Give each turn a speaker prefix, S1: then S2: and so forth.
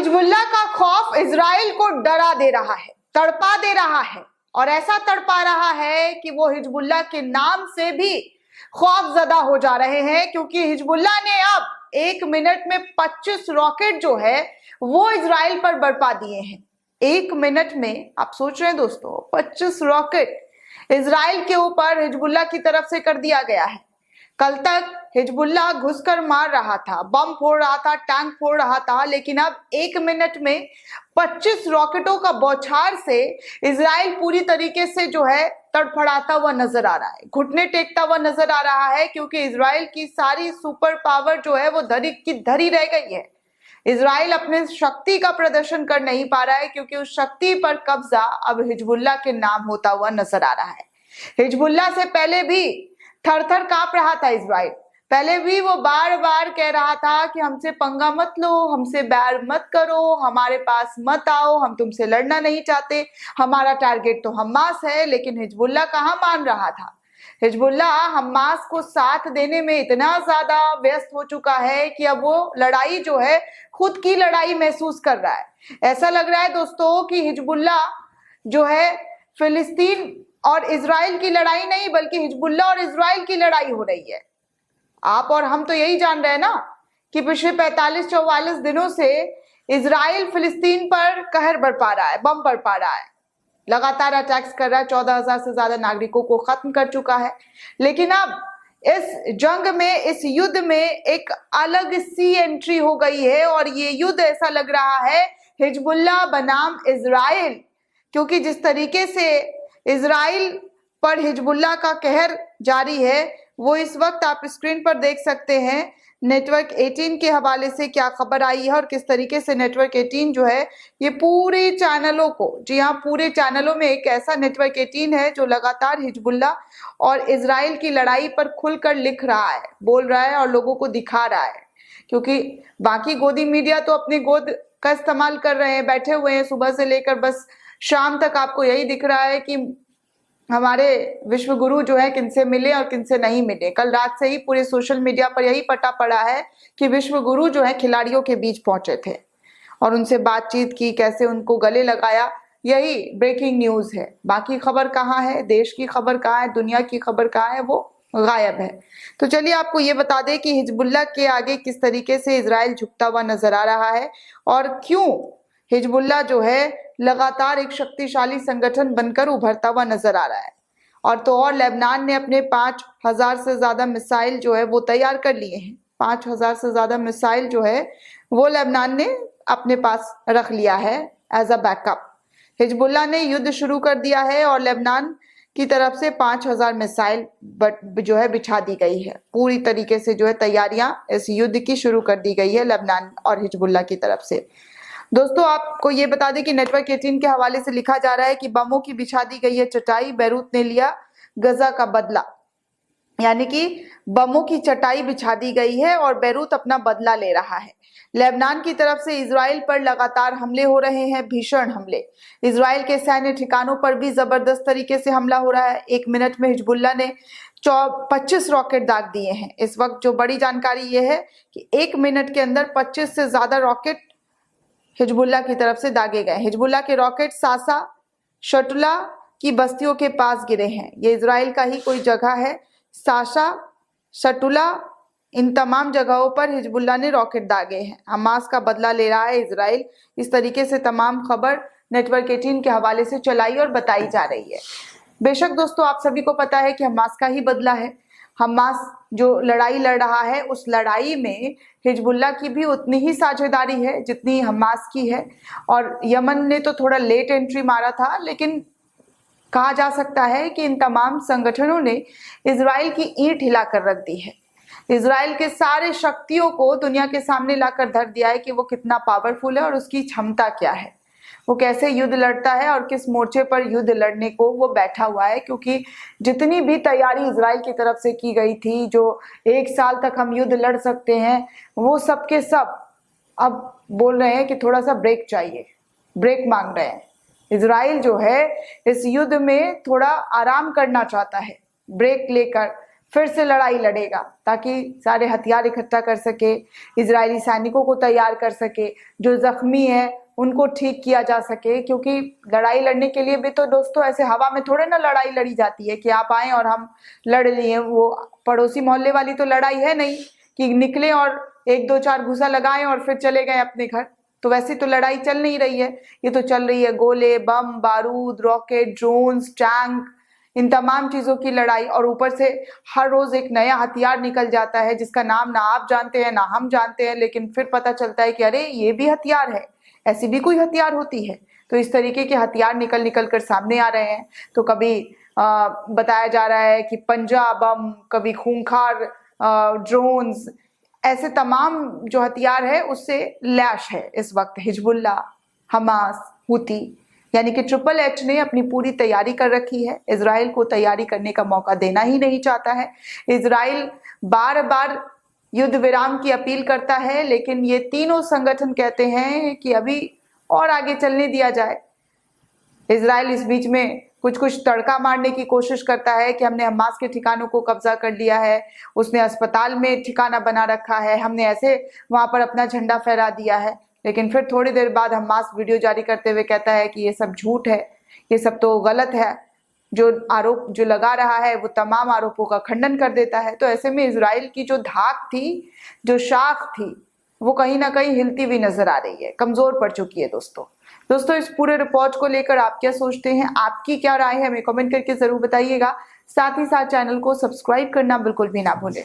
S1: Hezbollah का खौफ Israel को डरा दे रहा है, तड़पा दे रहा है, और ऐसा तड़पा रहा है कि वो हिजबुल्लाह के नाम से भी खौफजदा हो जा रहे हैं, क्योंकि हिजबुल्लाह ने अब 1 मिनट में 25 रॉकेट जो है वो इजराइल पर बरपा दिए हैं। 1 मिनट में आप सोच रहे हैं दोस्तों, 25 रॉकेट इजराइल के ऊपर हिजबुल्लाह की तरफ से कर दिया गया है। कल तक हिजबुल्लाह घुसकर मार रहा था, बम फोड़ रहा था, टैंक फोड़ रहा था, लेकिन अब 1 मिनट में 25 रॉकेटों का बौछार से इजराइल पूरी तरीके से जो है तड़फड़ाता हुआ नजर आ रहा है, घुटने टेकता हुआ नजर आ रहा है, क्योंकि इजराइल की सारी सुपर पावर जो है वो धरी की धरी रह गई है। इजराइल अपने शक्ति का प्रदर्शन कर नहीं पा रहा है, क्योंकि उस शक्ति पर कब्जा अब हिजबुल्लाह के नाम होता हुआ नजर आ रहा है। हिजबुल्लाह से पहले भी थर थर कांप रहा था इजराइल, पहले भी वो बार बार कह रहा था कि हमसे पंगा मत लो, हमसे बैर मत करो, हमारे पास मत आओ, हम तुमसे लड़ना नहीं चाहते, हमारा टारगेट तो हमास है। लेकिन हिजबुल्लाह कहाँ मान रहा था। हिजबुल्लाह हमास को साथ देने में इतना ज्यादा व्यस्त हो चुका है कि अब वो लड़ाई जो है खुद की लड़ाई महसूस कर रहा है। ऐसा लग रहा है दोस्तों कि हिजबुल्लाह जो है फिलिस्तीन और इजराइल की लड़ाई नहीं, बल्कि हिजबुल्लाह और इजराइल की लड़ाई हो रही है। आप और हम तो यही जान रहे हैं ना कि पिछले 45-44 दिनों से इजराइल फिलिस्तीन पर कहर बरपा रहा है, बम बरपा रहा है, लगातार अटैक्स कर रहा है, 14,000 से ज्यादा नागरिकों को खत्म कर चुका है। लेकिन अब इस जंग में, इस युद्ध में एक अलग सी एंट्री हो गई है, और ये युद्ध ऐसा लग रहा है हिजबुल्लाह बनाम इजराइल, क्योंकि जिस तरीके से इजराइल पर हिजबुल्लाह का कहर जारी है वो इस वक्त आप स्क्रीन पर देख सकते हैं। नेटवर्क 18 के हवाले से क्या खबर आई है और किस तरीके से नेटवर्क 18 जो है ये पूरे चैनलों को, जी हाँ, पूरे चैनलों में एक ऐसा नेटवर्क 18 है जो लगातार हिजबुल्लाह और इजराइल की लड़ाई पर खुलकर लिख रहा है, बोल रहा है और लोगों को दिखा रहा है। क्योंकि बाकी गोदी मीडिया तो अपनी गोद का इस्तेमाल कर रहे हैं, बैठे हुए हैं सुबह से लेकर बस शाम तक आपको यही दिख रहा है कि हमारे विश्व गुरु जो है किनसे मिले और किनसे नहीं मिले। कल रात से ही पूरे सोशल मीडिया पर यही पटा पड़ा है कि विश्व गुरु जो है खिलाड़ियों के बीच पहुंचे थे और उनसे बातचीत की, कैसे उनको गले लगाया, यही ब्रेकिंग न्यूज है। बाकी खबर कहाँ है, देश की खबर कहाँ है, दुनिया की खबर कहाँ है, वो गायब है। तो चलिए आपको ये बता दें कि हिजबुल्लाह के आगे किस तरीके से इजराइल झुकता हुआ नजर आ रहा है और क्यों हिजबुल्लाह जो है लगातार एक शक्तिशाली संगठन बनकर उभरता हुआ नजर आ रहा है। और तो और लेबनान ने अपने 5,000 से ज्यादा मिसाइल जो है वो तैयार कर लिए हैं। 5,000 से ज्यादा मिसाइल जो है वो लेबनान ने अपने पास रख लिया है एज अ बैकअप। हिजबुल्लाह ने युद्ध शुरू कर दिया है और लेबनान की तरफ से 5,000 मिसाइल जो है बिछा दी गई है। पूरी तरीके से जो है तैयारियां इस युद्ध की शुरू कर दी गई है लेबनान और हिजबुल्लाह की तरफ से। दोस्तों आपको ये बता दें कि नेटवर्क 18 के हवाले से लिखा जा रहा है कि बमों की बिछा दी गई है चटाई, बैरूत ने लिया गजा का बदला। यानी कि बमों की चटाई बिछा दी गई है और बैरूत अपना बदला ले रहा है। लेबनान की तरफ से इजराइल पर लगातार हमले हो रहे हैं, भीषण हमले। इजराइल के सैन्य ठिकानों पर भी जबरदस्त तरीके से हमला हो रहा है। 1 मिनट में हिजबुल्लाह ने 25 रॉकेट दाग दिए हैं। इस वक्त जो बड़ी जानकारी ये है कि 1 मिनट के अंदर 25 से ज्यादा रॉकेट हिजबुल्लाह की तरफ से दागे गए। हिजबुल्लाह के रॉकेट सासा, शटुला की बस्तियों के पास गिरे हैं। ये इजराइल का ही कोई जगह है, सासा, शटुला, इन तमाम जगहों पर हिजबुल्लाह ने रॉकेट दागे हैं। हमास का बदला ले रहा है इजराइल। इस तरीके से तमाम खबर नेटवर्क 18 के हवाले से चलाई और बताई जा रही है। बेशक दोस्तों आप सभी को पता है कि हमास का ही बदला है। हमास जो लड़ाई लड़ रहा है उस लड़ाई में हिजबुल्लाह की भी उतनी ही साझेदारी है जितनी हमास की है। और यमन ने तो थोड़ा लेट एंट्री मारा था, लेकिन कहा जा सकता है कि इन तमाम संगठनों ने इजराइल की ईंट हिलाकर रख दी है। इजराइल के सारे शक्तियों को दुनिया के सामने लाकर धर दिया है कि वो कितना पावरफुल है और उसकी क्षमता क्या है, वो कैसे युद्ध लड़ता है और किस मोर्चे पर युद्ध लड़ने को वो बैठा हुआ है। क्योंकि जितनी भी तैयारी इजराइल की तरफ से की गई थी, जो 1 साल तक हम युद्ध लड़ सकते हैं, वो सब के सब अब बोल रहे हैं कि थोड़ा सा ब्रेक चाहिए, ब्रेक मांग रहे हैं। इजराइल जो है इस युद्ध में थोड़ा आराम करना चाहता है, ब्रेक लेकर फिर से लड़ाई लड़ेगा ताकि सारे हथियार इकट्ठा कर सके, इजरायली सैनिकों को तैयार कर सके, जो जख्मी है उनको ठीक किया जा सके। क्योंकि लड़ाई लड़ने के लिए भी तो दोस्तों ऐसे हवा में थोड़े ना लड़ाई लड़ी जाती है कि आप आए और हम लड़ लिए। वो पड़ोसी मोहल्ले वाली तो लड़ाई है नहीं कि निकले और 1-2-4 घुसा लगाए और फिर चले गए अपने घर। तो वैसे तो लड़ाई चल नहीं रही है, ये तो चल रही है गोले, बम, बारूद, रॉकेट, ड्रोन्स, टैंक, इन तमाम चीजों की लड़ाई। और ऊपर से हर रोज एक नया हथियार निकल जाता है जिसका नाम ना आप जानते हैं ना हम जानते हैं, लेकिन फिर पता चलता है कि अरे ये भी हथियार है, ऐसी भी कोई हथियार होती है। तो इस तरीके के हथियार निकल निकल कर सामने आ रहे हैं। तो कभी बताया जा रहा है कि पंजा बम, कभी खूंखार ड्रोन्स, ऐसे तमाम जो हथियार है उससे लैश है इस वक्त हिजबुल्लाह, हमास, हुती। यानी कि ट्रिपल एच ने अपनी पूरी तैयारी कर रखी है, इजराइल को तैयारी करने का मौका देना ही नहीं चाहता है। इजराइल बार बार युद्ध विराम की अपील करता है, लेकिन ये तीनों संगठन कहते हैं कि अभी और आगे चलने दिया जाए। इजराइल इस बीच में कुछ कुछ तड़का मारने की कोशिश करता है कि हमने हमास के ठिकानों को कब्जा कर लिया है, उसने अस्पताल में ठिकाना बना रखा है, हमने ऐसे वहां पर अपना झंडा फहरा दिया है। लेकिन फिर थोड़ी देर बाद हमास वीडियो जारी करते हुए कहता है कि ये सब झूठ है, ये सब तो गलत है, जो आरोप जो लगा रहा है वो तमाम आरोपों का खंडन कर देता है। तो ऐसे में इजराइल की जो धाक थी, जो शाख थी, वो कहीं ना कहीं हिलती हुई नजर आ रही है, कमजोर पड़ चुकी है। दोस्तों इस पूरे रिपोर्ट को लेकर आप क्या सोचते हैं, आपकी क्या राय है, हमें कमेंट करके जरूर बताइएगा। साथ ही साथ चैनल को सब्सक्राइब करना बिल्कुल भी ना भूलें।